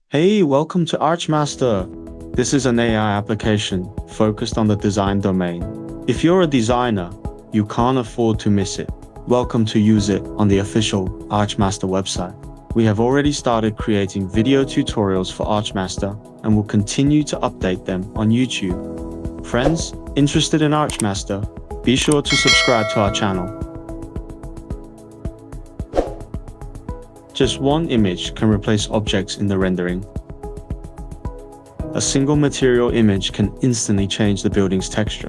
Hey, welcome to Archmaster. This is an AI application focused on the design domain. If you're a designer, you can't afford to miss it. Welcome to use it on the official Archmaster website. We have already started creating video tutorials for Archmaster and will continue to update them on YouTube. Friends interested in Archmaster, be sure to subscribe to our channel. Just one image can replace objects in the rendering. A single material image can instantly change the building's texture.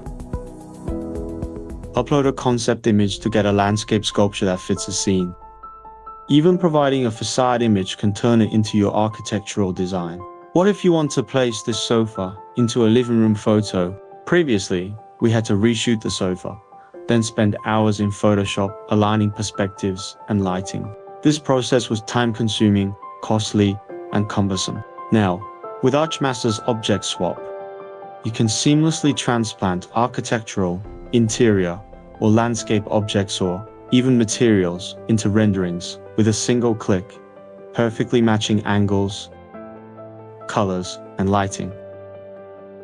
Upload a concept image to get a landscape sculpture that fits a scene. Even providing a facade image can turn it into your architectural design. What if you want to place this sofa into a living room photo? Previously, we had to reshoot the sofa, then spend hours in Photoshop aligning perspectives and lighting. This process was time-consuming, costly, and cumbersome. Now, with Archmaster's Object Swap, you can seamlessly transplant architectural, interior, or landscape objects or even materials into renderings with a single click, perfectly matching angles, colors, and lighting.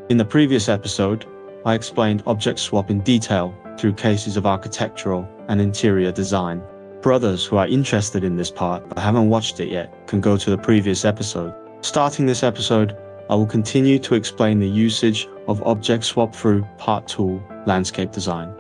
In the previous episode, I explained Object Swap in detail through cases of architectural and interior design. Brothers who are interested in this part but haven't watched it yet can go to the previous episode. Starting this episode, I will continue to explain the usage of Object Swap through Part 2, Landscape Design.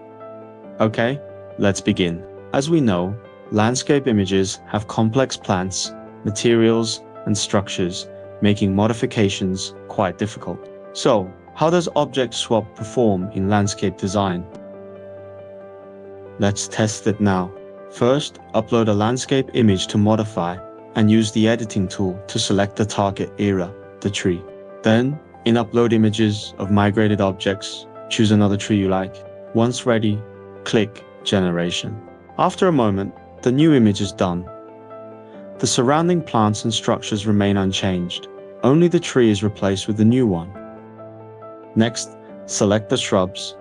Okay, let's begin. As we know, landscape images have complex plants, materials, and structures, making modifications quite difficult. So, how does Object Swap perform in landscape design? Let's test it now. First, upload a landscape image to modify and use the editing tool to select the target area, the tree. Then, in Upload Images of Migrated Objects, choose another tree you like. Once ready, click Generation. After a moment, the new image is done. The surrounding plants and structures remain unchanged. Only the tree is replaced with the new one. Next, select the shrubs.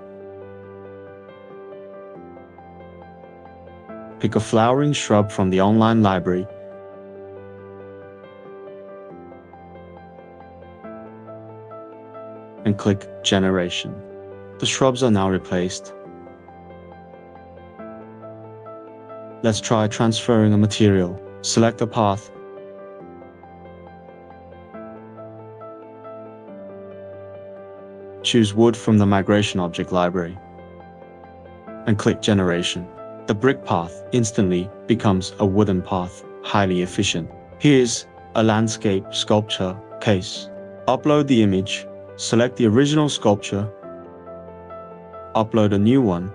Pick a flowering shrub from the online library. And click Generation. The shrubs are now replaced. Let's try transferring a material. Select a path. Choose wood from the migration object library. And click Generation. The brick path instantly becomes a wooden path, highly efficient. Here's a landscape sculpture case. Upload the image, select the original sculpture, upload a new one,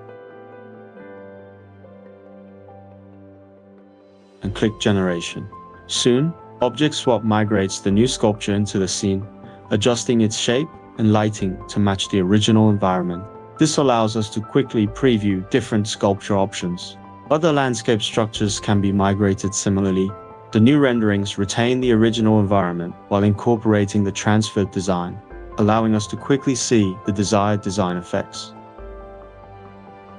and click Generation. Soon, Object Swap migrates the new sculpture into the scene, adjusting its shape and lighting to match the original environment. This allows us to quickly preview different sculpture options. Other landscape structures can be migrated similarly. The new renderings retain the original environment while incorporating the transferred design, allowing us to quickly see the desired design effects.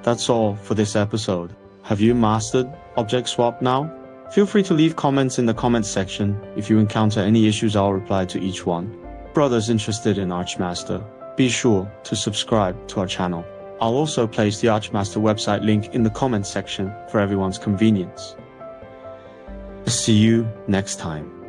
That's all for this episode. Have you mastered Object Swap now? Feel free to leave comments in the comments section. If you encounter any issues, I'll reply to each one. Brothers interested in Archmaster, be sure to subscribe to our channel. I'll also place the Archmaster website link in the comments section for everyone's convenience. See you next time.